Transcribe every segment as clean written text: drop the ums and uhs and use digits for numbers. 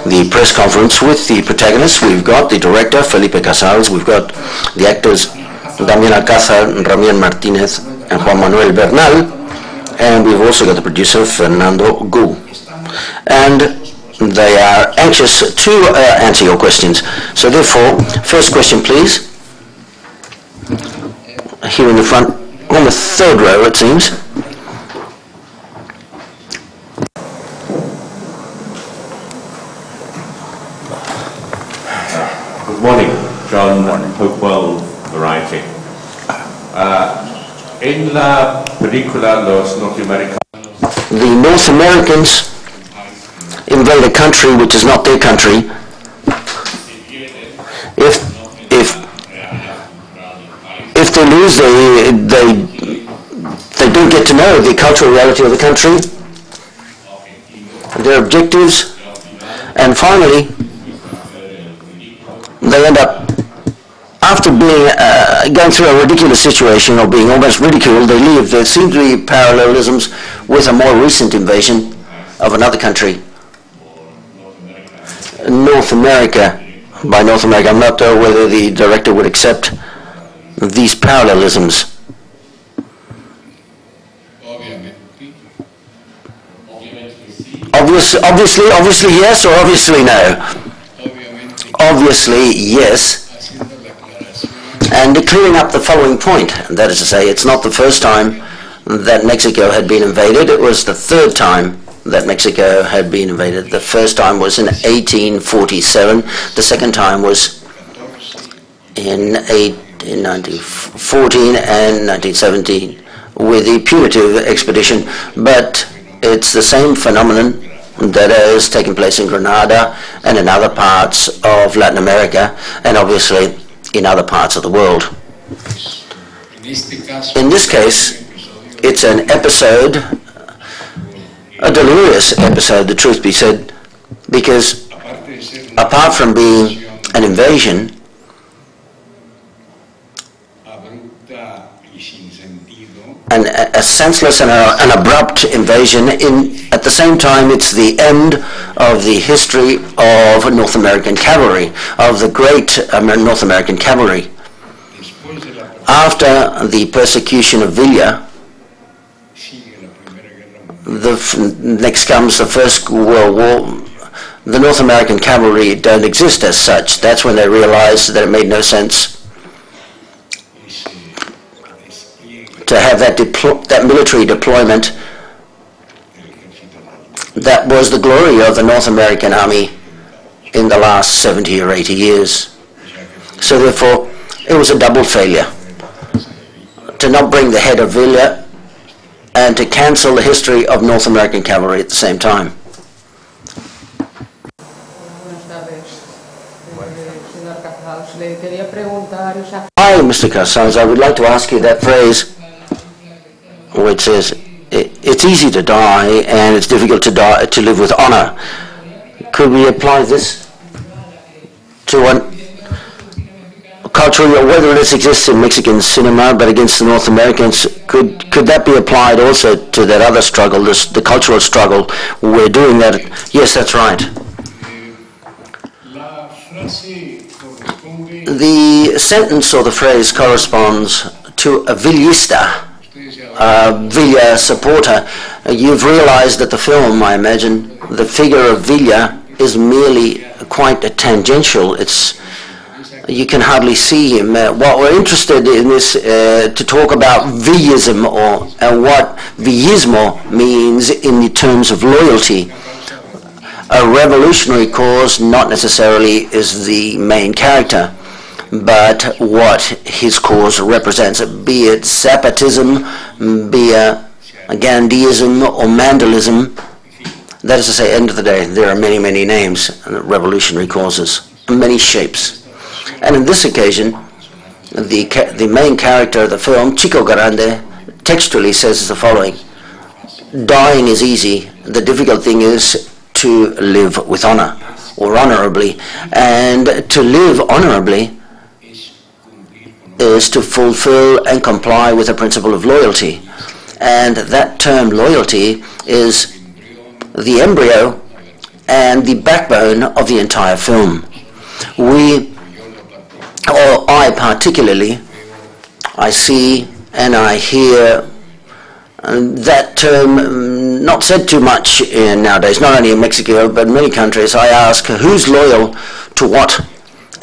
the press conference with the protagonists. We've got the director, Felipe Casals. We've got the actors, Damián Alcázar, Ramián Martínez, and Juan Manuel Bernal. And we've also got the producer, Fernando Gu. And they are anxious to answer your questions. So therefore, first question, please. Here in the front, on the third row, it seems. Good morning, John Hopewell, Variety. En la película Los Norteamericanos, the North Americans invade a country which is not their country. If they lose, they don't get to know the cultural reality of the country, their objectives, and finally they end up, after being going through a ridiculous situation or being almost ridiculed, they leave. There seem to be parallelisms with a more recent invasion of another country, North America. By North America, I'm not sure whether the director would accept these parallelisms. Obviously yes, or obviously no? Obviously yes. And clearing up the following point, that is to say, it's not the first time that Mexico had been invaded, it was the third time that Mexico had been invaded. The first time was in 1847, the second time was in 1914 and 1917 with the punitive expedition, but it's the same phenomenon that has taken place in Grenada and in other parts of Latin America and obviously in other parts of the world. In this case, it's an episode, a delirious episode, the truth be said, because apart from being an invasion, and a senseless and an abrupt invasion, at the same time it's the end of the history of North American cavalry, of the great North American cavalry. After the persecution of Villa, next comes the First World War. The North American cavalry don't exist as such. That's when they realized that it made no sense to have that military deployment that was the glory of the North American army in the last 70 or 80 years. So therefore, it was a double failure to not bring the head of Villa and to cancel the history of North American cavalry at the same time. Hi, Mr. Casals, I would like to ask you that phrase which says, it's easy to die and it's difficult to live with honor. Could we apply this to a culture, whether it exists in Mexican cinema but against the North Americans, could that be applied also to that other struggle, the cultural struggle? We're doing that. Yes, that's right. The sentence or the phrase corresponds to a Villista, Villa supporter. You've realized that the film, I imagine, the figure of Villa is merely quite tangential. You can hardly see him. What we're interested in is to talk about Villism, and what Villismo means in the terms of loyalty. A revolutionary cause not necessarily is the main character, but what his cause represents, be it Zapatism, be it Gandhiism or Mandalism. That is to say, end of the day, there are many, many names, revolutionary causes, many shapes. And in this occasion, the main character of the film, Chicogrande, textually says the following: dying is easy, the difficult thing is to live with honor, or honorably. And to live honorably is to fulfill and comply with the principle of loyalty. And that term loyalty is the embryo and the backbone of the entire film. I particularly, I see and I hear that term not said too much nowadays, not only in Mexico but in many countries. I ask, who's loyal to what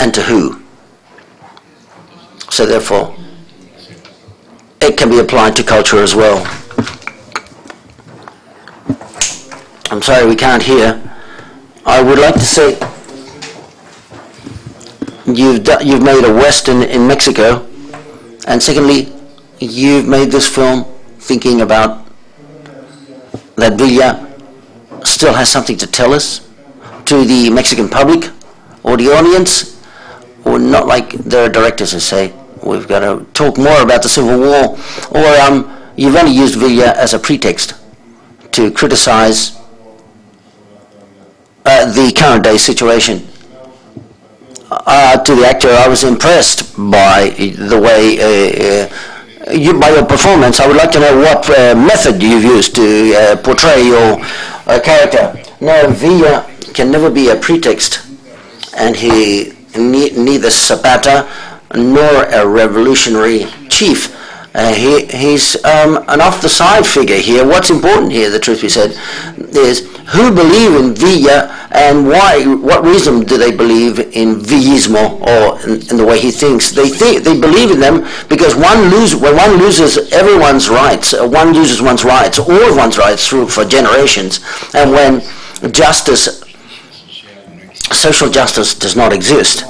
and to who? So therefore, it can be applied to culture as well. I'm sorry, we can't hear. I would like to say, you've made a Western in Mexico, and secondly, you've made this film thinking about that Villa still has something to tell us, to the Mexican public or the audience, or not like there are directors who say, we've got to talk more about the Civil War, or you've only used Villa as a pretext to criticize the current day situation. To the actor, I was impressed by the way, by your performance. I would like to know what method you've used to portray your character. No, Villa can never be a pretext, and he neither Zapata nor a revolutionary chief. He's an off-the-side figure here. What's important here, the truth be said, is who believe in Villa and why. What reason do they believe in Villismo, or in the way he thinks? They believe in them because when one loses everyone's rights, one loses one's rights, all of one's rights for generations, and when justice, social justice, does not exist,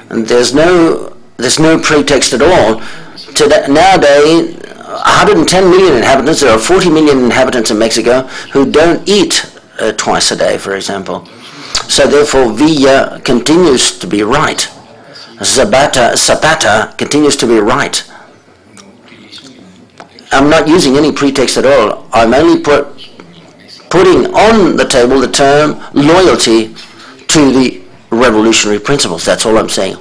and there's no pretext at all. Nowadays, 110 million inhabitants, there are 40 million inhabitants in Mexico who don't eat twice a day, for example. So therefore, Villa continues to be right. Zapata continues to be right. I'm not using any pretext at all. I'm only putting on the table the term loyalty to the revolutionary principles. That's all I'm saying.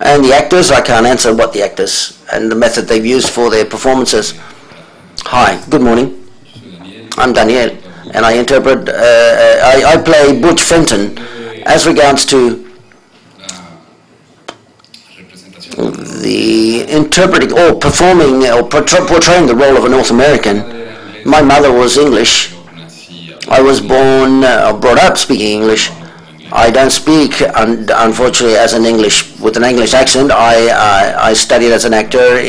And the actors, I can't answer what the actors and the method they've used for their performances. Hi, good morning. I'm Daniel, and I interpret, I play Butch Fenton. As regards to the interpreting or performing or portraying the role of a North American, my mother was English. I was brought up speaking English. I don't speak, unfortunately, with an English accent. I studied as an actor.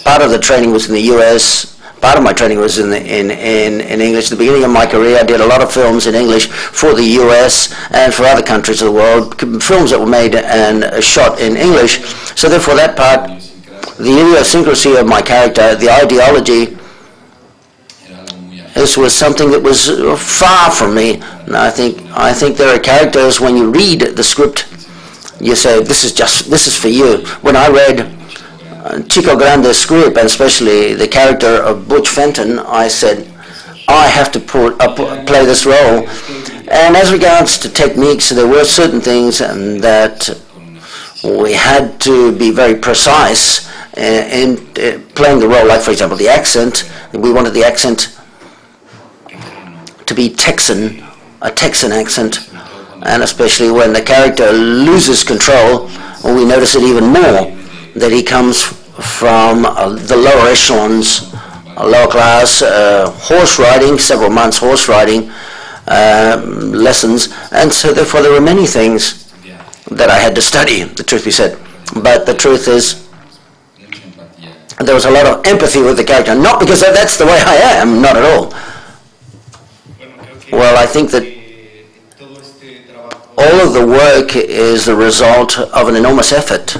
Part of the training was in the U.S. Part of my training was in English. At the beginning of my career, I did a lot of films in English for the U.S. and for other countries of the world, films that were made and shot in English. So therefore, that part, the idiosyncrasy of my character, the ideology, this was something that was far from me. And I think there are characters, when you read the script, you say, this is for you. When I read Chicogrande's script, and especially the character of Butch Fenton, I said, I have to play this role. And as regards to techniques, there were certain things that we had to be very precise in playing the role. Like, for example, the accent. We wanted the accent to be Texan, a Texan accent, and especially when the character loses control, we notice it even more, that he comes from the lower echelons, lower class, horse riding, several months horse riding lessons, and so therefore there were many things that I had to study, the truth be said. But the truth is, there was a lot of empathy with the character, not because that's the way I am, not at all. Well, I think that all of the work is the result of an enormous effort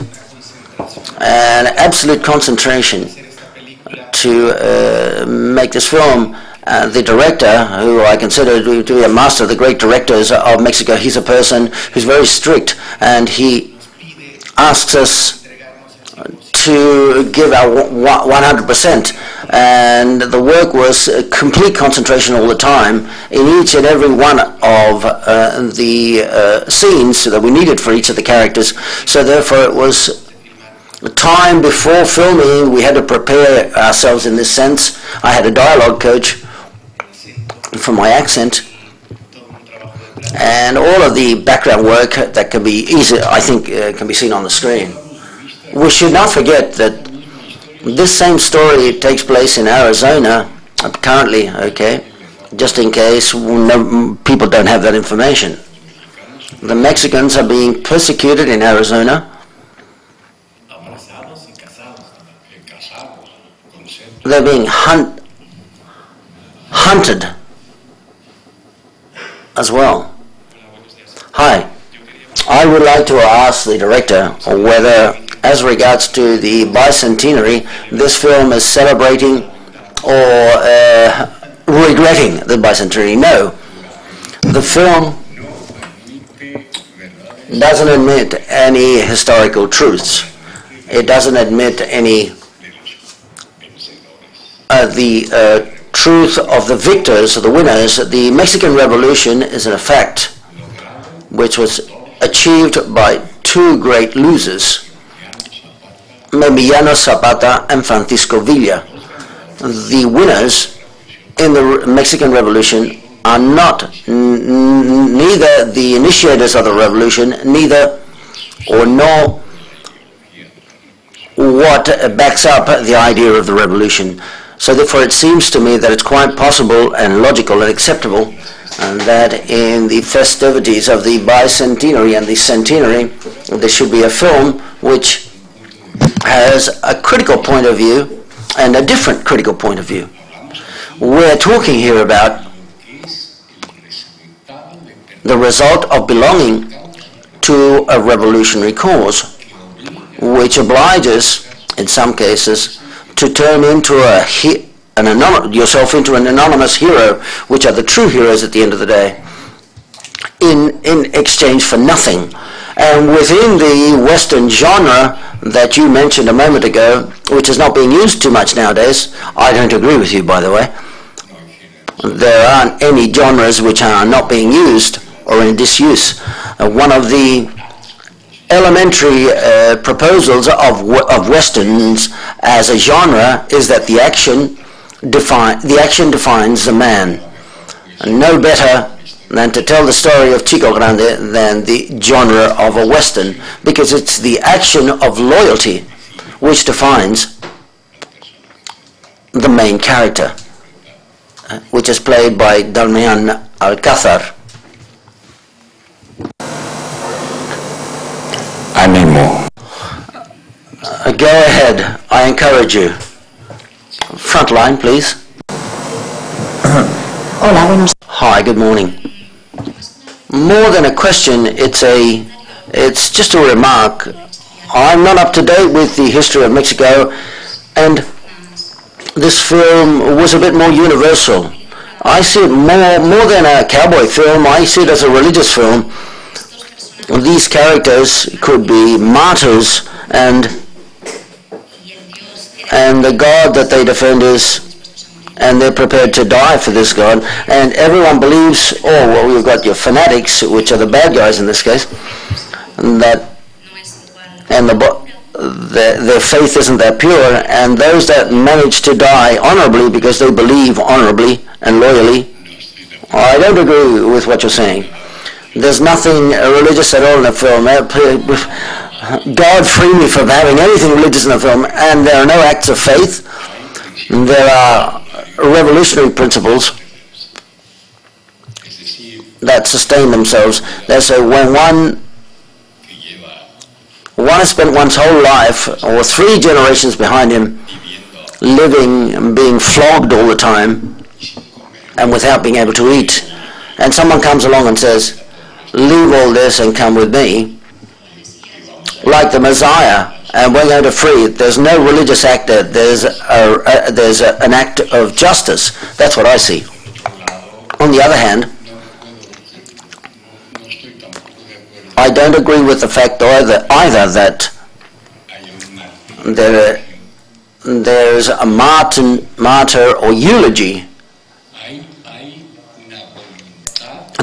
and absolute concentration to make this film. The director, who I consider to be a master of the great directors of Mexico, he's a person who's very strict, and he asks us to give our 100%, and the work was complete concentration all the time in each and every one of the scenes that we needed for each of the characters. So therefore it was time before filming. We had to prepare ourselves in this sense. I had a dialogue coach for my accent, and all of the background work that can be easy, I think, can be seen on the screen. We should not forget that this same story takes place in Arizona currently, okay, just in case people don't have that information. The Mexicans are being persecuted in Arizona. They're being hunted as well. Hi, I would like to ask the director whether, as regards to the bicentenary, this film is celebrating or regretting the bicentenary. No, the film doesn't admit any historical truths. It doesn't admit any the truth of the victors, the winners. The Mexican Revolution is a fact which was achieved by two great losers, Emiliano Zapata and Francisco Villa. The winners in the Mexican Revolution are not neither the initiators of the revolution, nor what backs up the idea of the revolution. So therefore it seems to me that it's quite possible and logical and acceptable that in the festivities of the bicentenary and the centenary there should be a film which has a critical point of view and a different critical point of view. We're talking here about the result of belonging to a revolutionary cause, which obliges, in some cases, to turn into yourself into an anonymous hero, which are the true heroes at the end of the day, in exchange for nothing. And within the Western genre that you mentioned a moment ago, which is not being used too much nowadays, I don't agree with you, by the way. There aren't any genres which are not being used or in disuse. One of the elementary proposals of Westerns as a genre is that the action defines the man. And no better than to tell the story of Chicogrande than the genre of a Western, because it's the action of loyalty which defines the main character, which is played by Damián Alcázar. Ánimo. Go ahead, I encourage you. Front line, please. Hola, buenos. Hi, good morning. More than a question, it's just a remark. I'm not up to date with the history of Mexico, and this film was a bit more universal. I see it more than a cowboy film. I see it as a religious film. These characters could be martyrs, and the God that they defend and they're prepared to die for this God. And everyone believes, oh, well, we've got your fanatics, which are the bad guys in this case, and their faith isn't that pure, and those that manage to die honorably because they believe honorably and loyally. I don't agree with what you're saying. There's nothing religious at all in the film. God free me from having anything religious in the film. And there are no acts of faith. There are revolutionary principles that sustain themselves. So when one has spent one's whole life, or 3 generations behind him, living and being flogged all the time, and without being able to eat, and someone comes along and says, leave all this and come with me, like the Messiah, and we're going to free it. There's no religious act there. There's an act of justice. That's what I see. On the other hand, I don't agree with the fact either that there's a martyr or eulogy.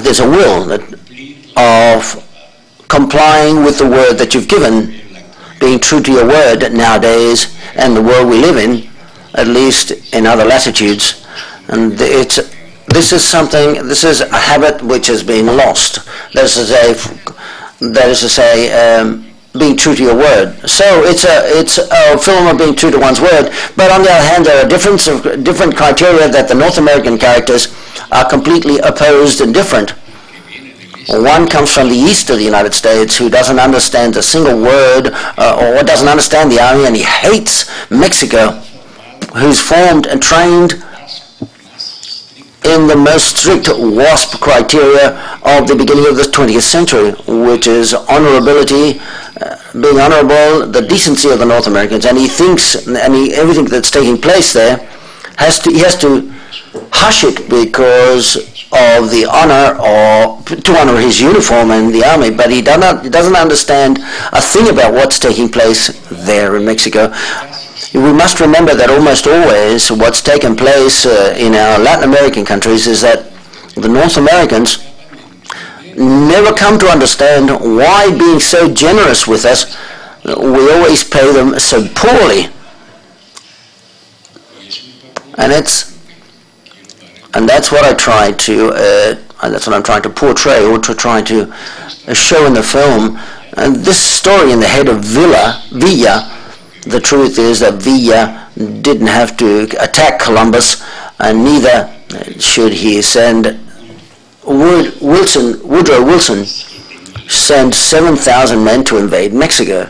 There's a will of complying with the word that you've given, being true to your word nowadays, and the world we live in, at least in other latitudes, and it's This is a habit which has been lost. That is to say, being true to your word. So it's a film of being true to one's word, but on the other hand, there are different criteria that the North American characters are completely opposed and different. One comes from the east of the United States who doesn't understand a single word or doesn't understand the army, and he hates Mexico, who's formed and trained in the most strict WASP criteria of the beginning of the 20th century, which is honorability, being honorable, the decency of the North Americans, and he thinks, everything that's taking place there, he has to hush it because of the honor, or to honor his uniform in the army, but he doesn't understand a thing about what's taking place there in Mexico. We must remember that almost always what's taken place in our Latin American countries is that the North Americans never come to understand why, being so generous with us, we always pay them so poorly. And that's what I try to that's what I'm trying to portray, or to try to show in the film. And this story in the head of Villa, the truth is that Villa didn't have to attack Columbus, and neither should he send Woodrow Wilson send 7,000 men to invade Mexico.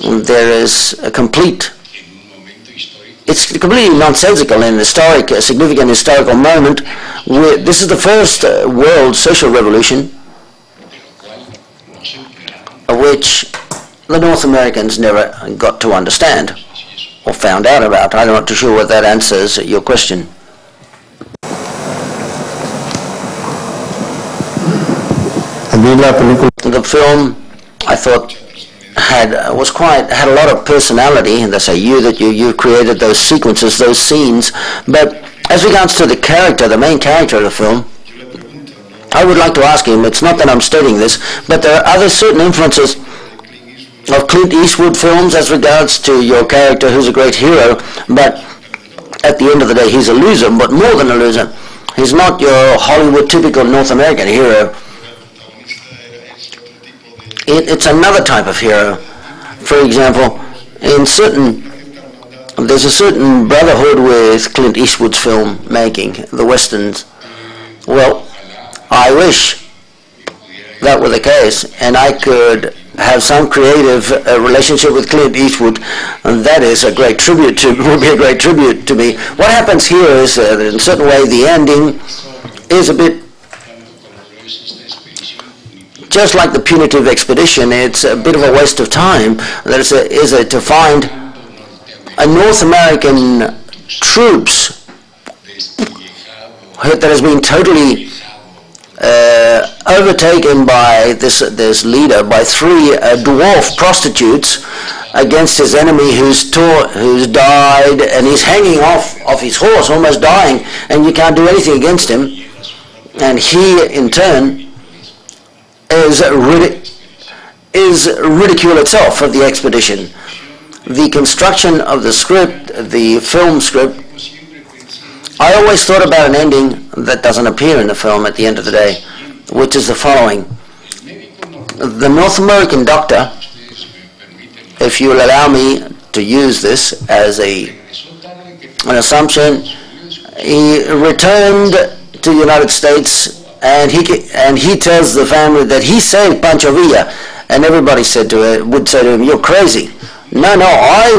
There is it's completely nonsensical in a significant historical moment. This is the first world social revolution, which the North Americans never got to understand or found out about. I'm not too sure whether that answers your question. The film, I thought, had a lot of personality, and that's you created those sequences, those scenes. But as regards to the main character of the film, I would like to ask him, it's not that I'm stating this, but there are other certain influences of Clint Eastwood films as regards to your character, who's a great hero, but at the end of the day he's a loser, but more than a loser. He's not your Hollywood typical North American hero. It's another type of hero. For example, there's a certain brotherhood with Clint Eastwood's film making, the westerns. Well, I wish that were the case, and I could have some creative relationship with Clint Eastwood, and that is would be a great tribute to me. What happens here is that in a certain way the ending is a bit just like the punitive expedition. It's a bit of a waste of time. That is to find a North American troops that has been totally overtaken by this leader, by three dwarf prostitutes, against his enemy who's died, and he's hanging off his horse, almost dying, and you can't do anything against him. And he, in turn, is ridicule itself of the expedition. The construction of the script, the film script, I always thought about an ending that doesn't appear in the film at the end of the day, which is the following. The North American doctor, if you will allow me to use this as an assumption, he returned to the United States, and he tells the family that he saved Pancho Villa, and everybody would say to him, "You're crazy." No, I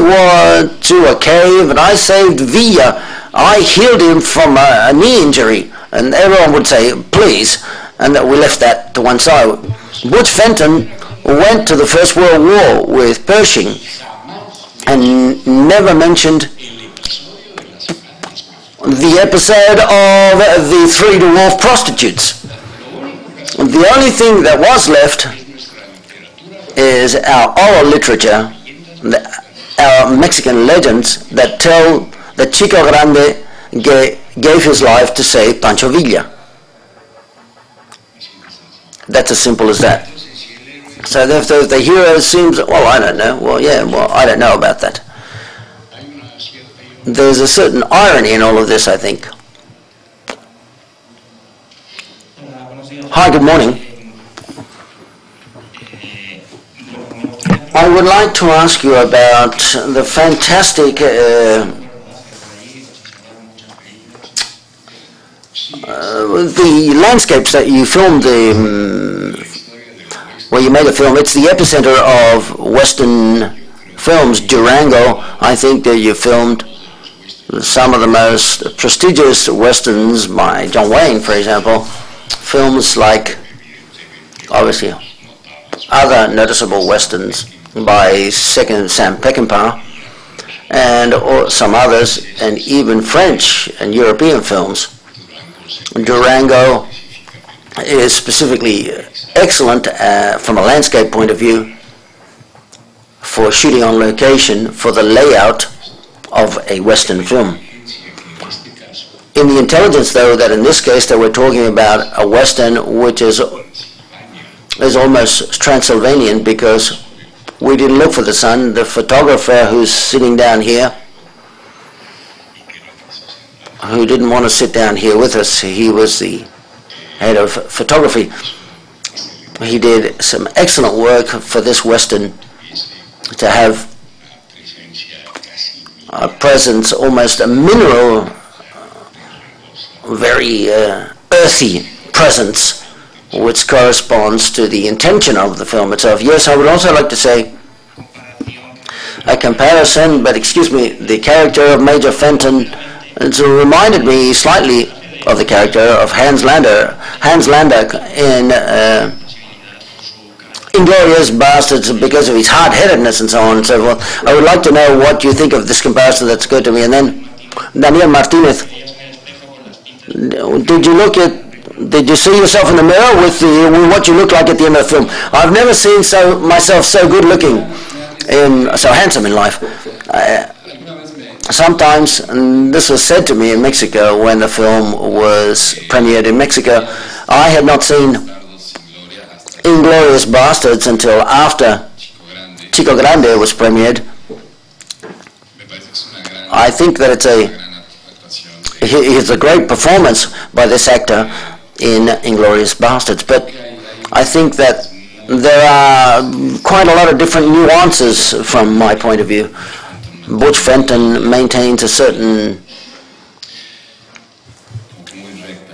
went to a cave and I saved Villa. I healed him from a knee injury. And everyone would say, "Please," and that we left that to one side. Butch Fenton went to the First World War with Pershing and never mentioned the episode of the three dwarf prostitutes. The only thing that was left is our oral literature, our Mexican legends that tell that Chicogrande gave his life to save Pancho Villa. That's as simple as that. So if the hero seems, well, I don't know. Well, yeah, I don't know about that. there's a certain irony in all of this, I think. Hi, good morning. I would like to ask you about the fantastic the landscapes that you filmed, where you made a film. It's the epicenter of Western films. Durango, I think that you filmed some of the most prestigious Westerns by John Wayne, for example. Films like, obviously, other noticeable Westerns by Sam Peckinpah, and some others, and even French and European films. Durango is specifically excellent from a landscape point of view for shooting on location for the layout of a Western film. In the intelligence, though, that in this case that we're talking about a Western which is almost Transylvanian, because we didn't look for the sun. The photographer who's sitting down here, who didn't want to sit down here with us, he was the head of photography. He did some excellent work for this Western to have a presence, almost a mineral, very earthy presence, which corresponds to the intention of the film itself. Yes, I would also like to say a comparison, but excuse me, the character of Major Fenton, it reminded me slightly of the character of Hans Landa in Inglourious Bastards, because of his hard-headedness and so on and so forth. I would like to know what you think of this comparison. That's good to me. And then Daniel Martinez, did you see yourself in the mirror with what you look like at the end of the film? I've never seen myself so good looking, so handsome in life. Sometimes, and this was said to me in Mexico when the film was premiered in Mexico, I had not seen Inglourious Bastards until after Chicogrande was premiered. I think that it's a great performance by this actor in Inglourious Bastards, but I think that there are quite a lot of different nuances from my point of view. Butch Fenton maintains a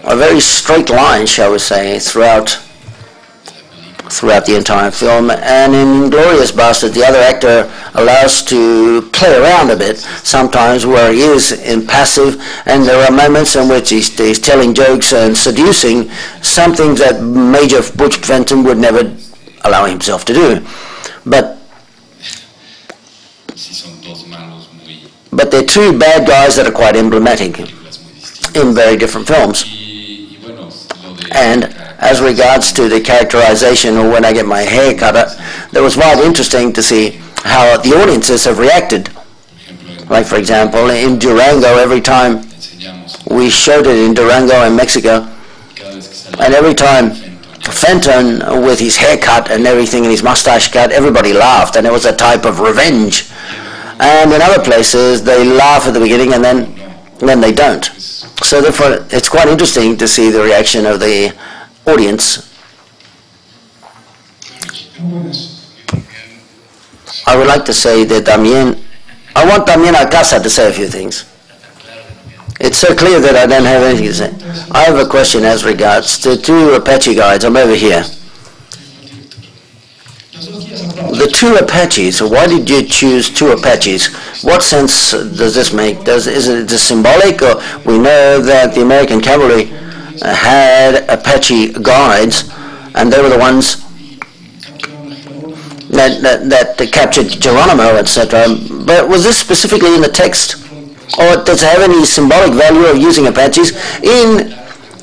very straight line, shall we say, throughout the entire film, and in Inglourious Bastards the other actor allows to play around a bit sometimes, where he is impassive, and there are moments in which he's telling jokes and seducing, something that Major Butch Fenton would never allow himself to do. But they're two bad guys that are quite emblematic in very different films. And as regards to the characterization, or when I get my hair cut, that was quite interesting to see how the audiences have reacted. Like, for example, in Durango, every time we showed it in Durango in Mexico, and every time Fenton with his haircut and everything and his mustache cut, everybody laughed, and it was a type of revenge. And in other places they laugh at the beginning and then they don't. So therefore it's quite interesting to see the reaction of the audience. I would like to say that I want Damien Alcázar to say a few things. It's so clear that I don't have anything to say. I have a question as regards to two Apache guides. I'm over here. The two Apaches, why did you choose two Apaches? What sense does this make? Is it symbolic? Or we know that the American cavalry had Apache guides, and they were the ones that captured Geronimo, etc. But was this specifically in the text? Or does it have any symbolic value of using Apaches? In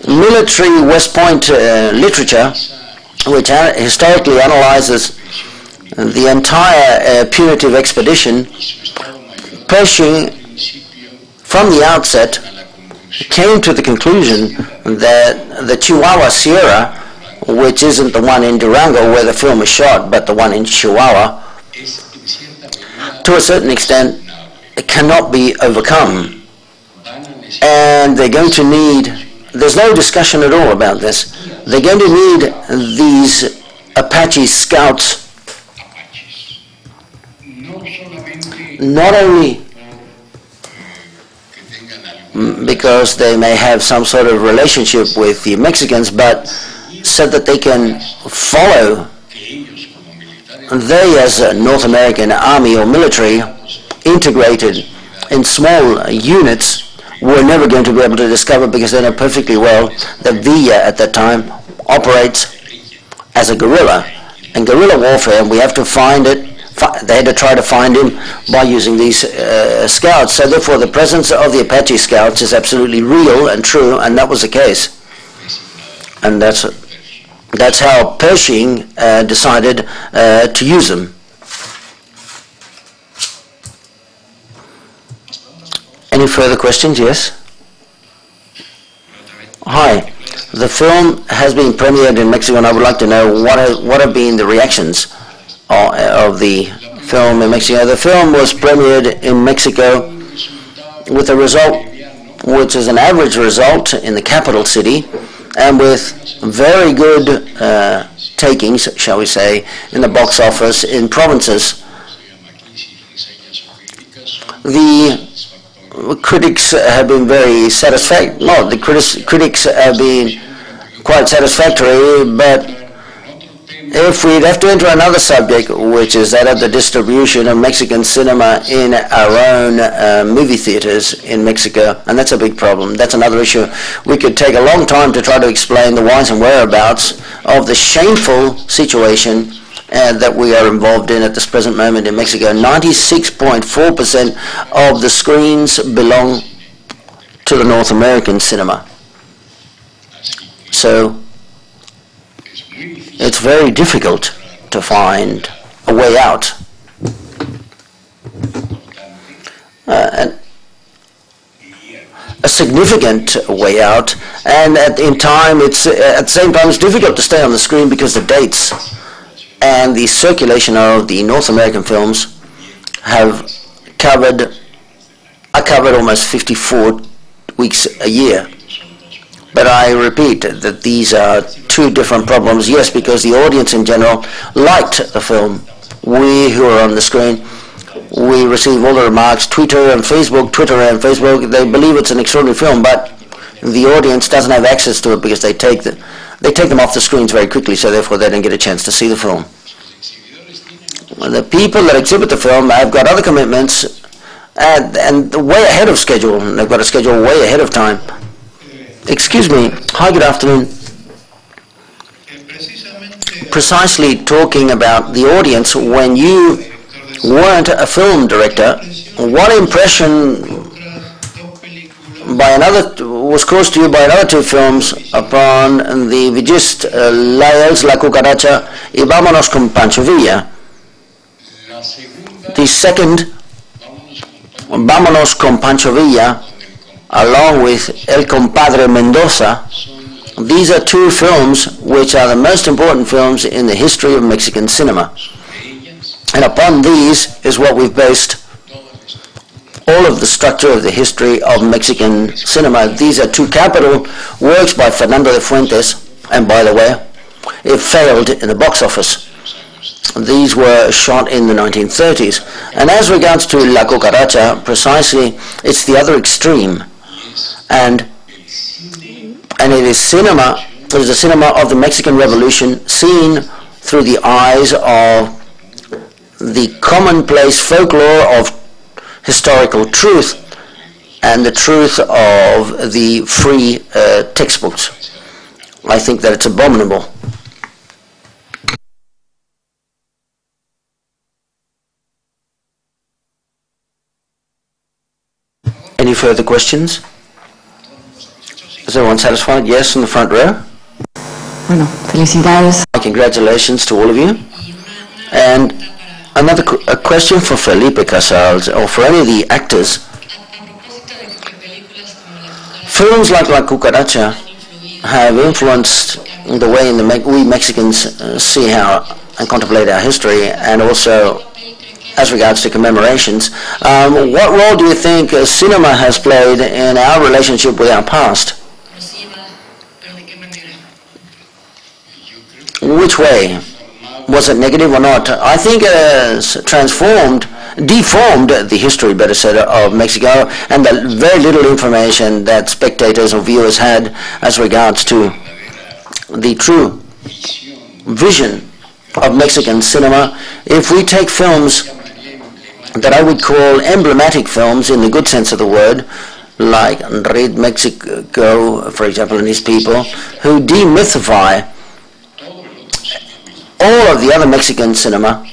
military West Point literature, which historically analyzes the entire punitive expedition, Pershing, from the outset, came to the conclusion that the Chihuahua Sierra, which isn't the one in Durango where the film is shot, but the one in Chihuahua, to a certain extent, cannot be overcome. And they're going to need, there's no discussion at all about this, they're going to need these Apache scouts not only because they may have some sort of relationship with the Mexicans, but so that they can follow. They, as a North American army or military, integrated in small units, were never going to be able to discover, because they know perfectly well that Villa at that time operates as a guerrilla. In guerrilla warfare, we have to find it. They had to try to find him by using these scouts. So therefore, the presence of the Apache scouts is absolutely real and true, and that was the case. And that's how Pershing decided to use them. Any further questions? Yes. Hi. The film has been premiered in Mexico, and I would like to know what have been the reactions of the film in Mexico. The film was premiered in Mexico with a result which is an average result in the capital city, and with very good takings, shall we say, in the box office in provinces. The critics have been very satisfactory. No, the critics have been quite satisfactory, but if we'd have to enter another subject, which is that of the distribution of Mexican cinema in our own movie theaters in Mexico, and that's a big problem. That's another issue. We could take a long time to try to explain the whys and whereabouts of the shameful situation that we are involved in at this present moment in Mexico. 96.4% of the screens belong to the North American cinema. So it's very difficult to find a way out. And a significant way out, and at the same time it's difficult to stay on the screen, because the dates and the circulation of the North American films are covered almost 54 weeks a year. But I repeat that these are two different problems. Yes, because the audience in general liked the film. We who are on the screen, we receive all the remarks, Twitter and Facebook, they believe it's an extraordinary film, but the audience doesn't have access to it, because they take them off the screens very quickly, so therefore they don't get a chance to see the film. The people that exhibit the film have got other commitments and way ahead of schedule. They've got a schedule way ahead of time. Excuse me. Hi, good afternoon. Precisely talking about the audience, when you weren't a film director, what impression was caused to you by another two films upon the Villist, Laels, La Cucaracha y Vámonos con Pancho Villa? The second, Vámonos con Pancho Villa, along with El Compadre Mendoza, these are two films which are the most important films in the history of Mexican cinema. And upon these is what we've based all of the structure of the history of Mexican cinema. These are two capital works by Fernando de Fuentes, and by the way, it failed in the box office. These were shot in the 1930s. And as regards to La Cucaracha, precisely, it's the other extreme. And it is cinema, it is the cinema of the Mexican Revolution seen through the eyes of the commonplace folklore of historical truth and the truth of the free textbooks. I think that it's abominable. Any further questions? Is everyone satisfied? Yes, in the front row. Bueno, felicidades. Congratulations to all of you. And a question for Felipe Casals, or for any of the actors. Films like La Cucaracha have influenced the way we Mexicans see how and contemplate our history, and also as regards to commemorations. What role do you think cinema has played in our relationship with our past? Which way? Was it negative or not? I think it has deformed the history, better said, of Mexico, and the very little information that spectators or viewers had as regards to the true vision of Mexican cinema. If we take films that I would call emblematic films in the good sense of the word, like Red Mexico, for example, and his people, who demythify all of the other Mexican cinema,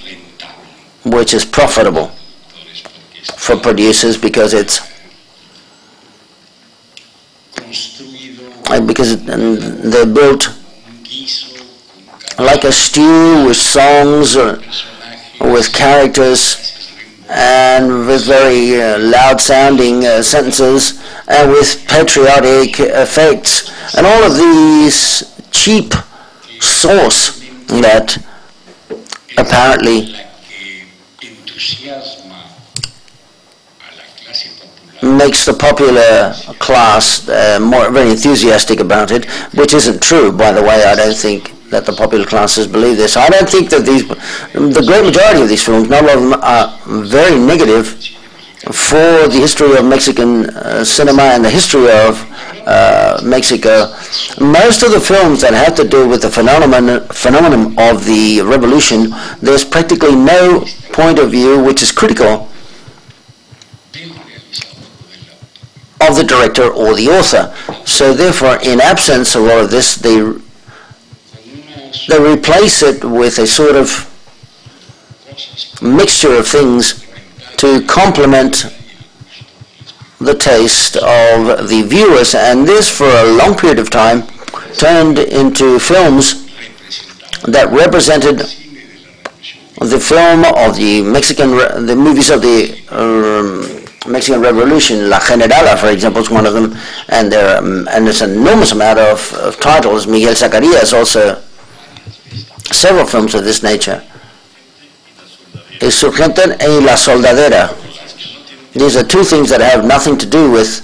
which is profitable for producers because they're built like a stew with songs, with characters, and with very loud-sounding sentences, and with patriotic effects, and all of these cheap sauce that apparently makes the popular class very enthusiastic about it, which isn't true, by the way. I don't think that the popular classes believe this. I don't think that the great majority of these films, not all of them, are very negative for the history of Mexican cinema and the history of Mexico. Most of the films that have to do with the phenomenon of the revolution, there's practically no point of view which is critical of the director or the author. So therefore, in absence of all of this, they replace it with a sort of mixture of things to complement the taste of the viewers, and this for a long period of time turned into films that represented the film of the movies of the Mexican Revolution. La Generala, for example, is one of them, and there's an enormous amount of titles. Miguel Zacarias also, several films of this nature. El Surgente y La Soldadera. These are two things that have nothing to do with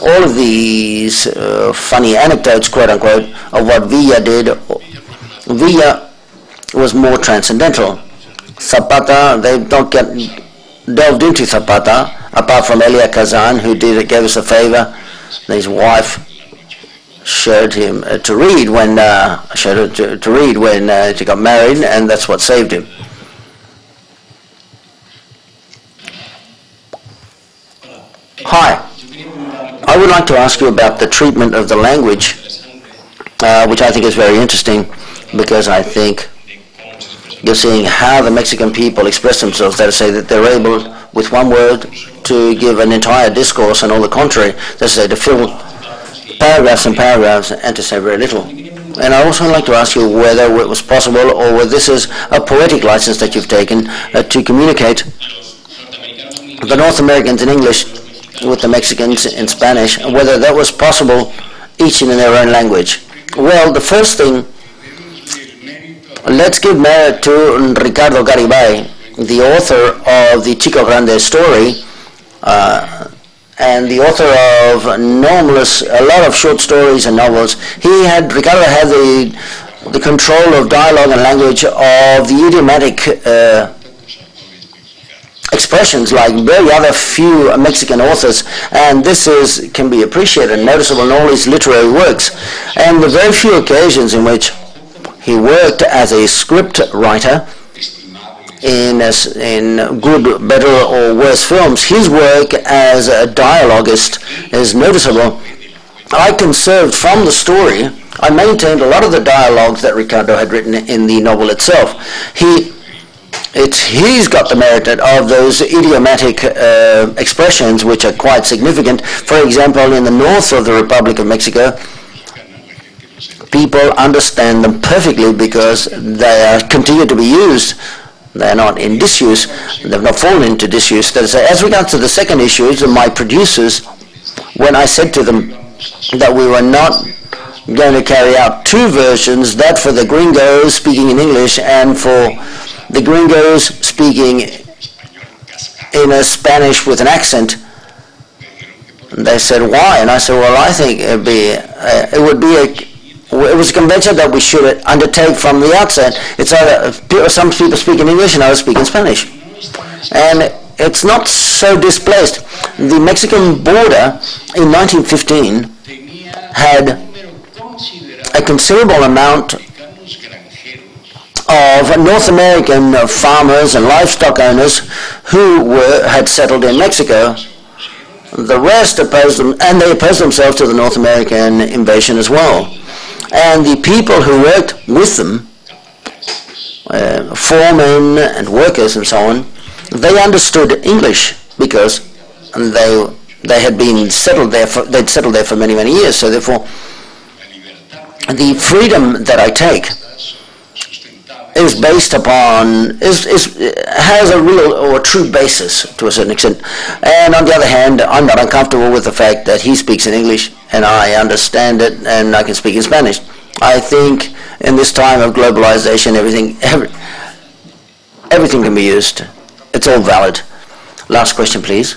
all of these funny anecdotes, quote unquote, of what Villa did. Villa was more transcendental. Zapata, they don't get delved into Zapata, apart from Elia Kazan, who gave us a favor. His wife showed him to read when she got married, and that's what saved him. Hi. I would like to ask you about the treatment of the language, which I think is very interesting, because I think you're seeing how the Mexican people express themselves. That is, say that they're able, with one word, to give an entire discourse, and on the contrary, that is, say to fill paragraphs and paragraphs and to say very little. And I also like to ask you whether it was possible, or whether this is a poetic license that you've taken to communicate the North Americans in English with the Mexicans in Spanish, and whether that was possible each in their own language. Well, the first thing, let's give merit to Ricardo Garibay, the author of the Chicogrande story, and the author of a lot of short stories and novels. Ricardo had the control of dialogue and language of the idiomatic expressions like very other few Mexican authors, and this can be appreciated and noticeable in all his literary works. And the very few occasions in which he worked as a script writer in good, better or worse films, his work as a dialoguist is noticeable. I conserved from the story, I maintained a lot of the dialogues that Ricardo had written in the novel itself. He's got the merit of those idiomatic expressions which are quite significant. For example, in the north of the Republic of Mexico, people understand them perfectly because they continue to be used. They're not in disuse. They've not fallen into disuse. That is, as regards to the second issue, my producers, when I said to them that we were not going to carry out two versions, that for the gringos speaking in English and for the gringos speaking in a Spanish with an accent. And they said, why? And I said, well, I think it was a convention that we should undertake from the outset. It's either some people speak in English and others speak in Spanish. And it's not so displaced. The Mexican border in 1915 had a considerable amount of North American farmers and livestock owners who had settled in Mexico. The rest opposed them, and they opposed themselves to the North American invasion as well. And the people who worked with them, foremen and workers and so on, they understood English because they had been settled there. They'd settled there for many, many years. So therefore, the freedom that I take is based upon, has a real or a true basis to a certain extent. And on the other hand, I'm not uncomfortable with the fact that he speaks in English and I understand it and I can speak in Spanish. I think in this time of globalization, everything can be used. It's all valid. Last question, please.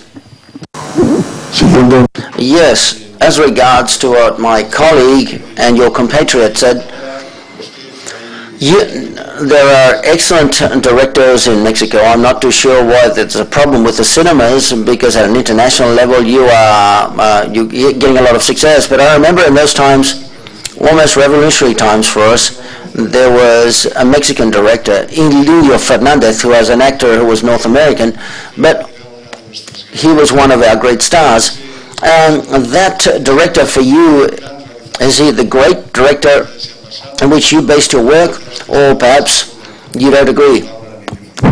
Yes, as regards to what my colleague and your compatriot said, there are excellent directors in Mexico. I'm not too sure why there's a problem with the cinemas, because at an international level you're getting a lot of success. But I remember in those times, almost revolutionary times for us, there was a Mexican director, Emilio Fernandez, who was an actor who was North American, but he was one of our great stars. And that director for you, is he the great director in which you based your work, or perhaps you don't agree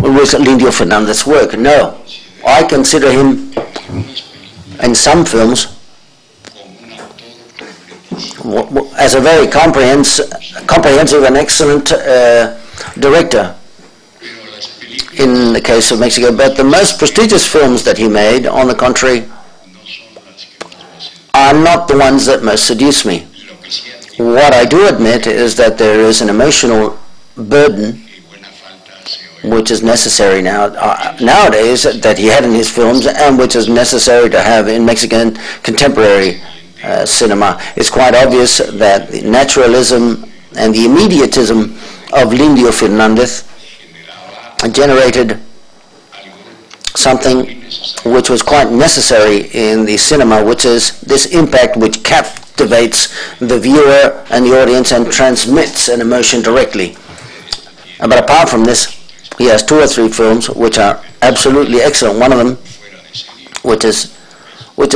with Emilio Fernandez's work? No. I consider him, in some films, as a very comprehensive and excellent director in the case of Mexico. But the most prestigious films that he made, on the contrary, are not the ones that most seduce me. What I do admit is that there is an emotional burden which is necessary nowadays that he had in his films, and which is necessary to have in Mexican contemporary cinema. It's quite obvious that the naturalism and the immediatism of Emilio Fernandez generated something which was quite necessary in the cinema, which is this impact which captivates the viewer and the audience and transmits an emotion directly. But apart from this, he has 2 or 3 films which are absolutely excellent. One of them, which is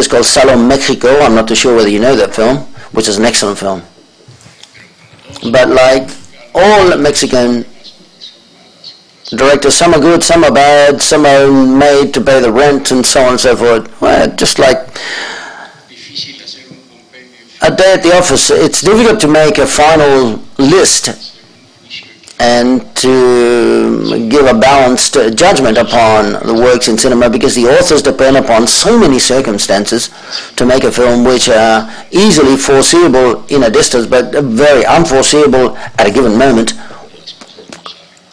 called Salón Mexico. I'm not too sure whether you know that film, which is an excellent film. But like all Mexican directors, some are good, some are bad, some are made to pay the rent and so on and so forth. Well, just like a day at the office, it's difficult to make a final list and to give a balanced judgment upon the works in cinema, because the authors depend upon so many circumstances to make a film which are easily foreseeable in a distance, but very unforeseeable at a given moment.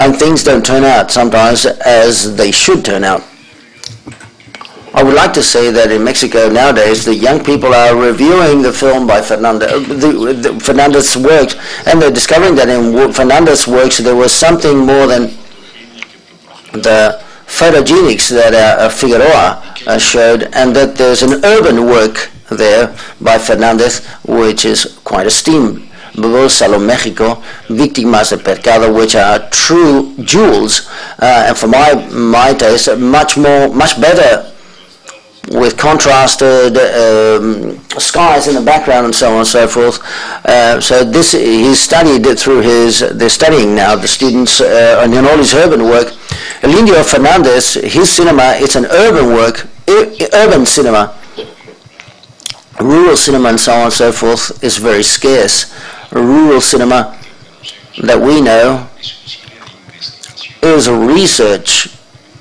And things don't turn out sometimes as they should turn out. I would like to say that in Mexico nowadays, the young people are reviewing the film by Fernandez's works, and they're discovering that in Fernandez's works there was something more than the photogenics that Figueroa showed, and that there's an urban work there by Fernandez which is quite esteemed. Salón Mexico, Víctimas del Pecado, which are true jewels, and for my taste, much better, with contrasted skies in the background and so on and so forth. So this, he's studied it through they're studying now, the students, and in all his urban work. Emilio Fernandez, his cinema, it's an urban work, urban cinema. Rural cinema and so on and so forth is very scarce. Rural cinema that we know is research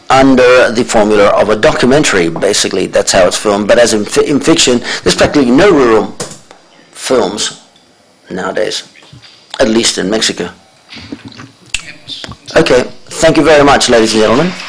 under the formula of a documentary, basically. That's how it's filmed. But as in fiction, there's practically no rural films nowadays, at least in Mexico. Okay, Thank you very much, ladies and gentlemen.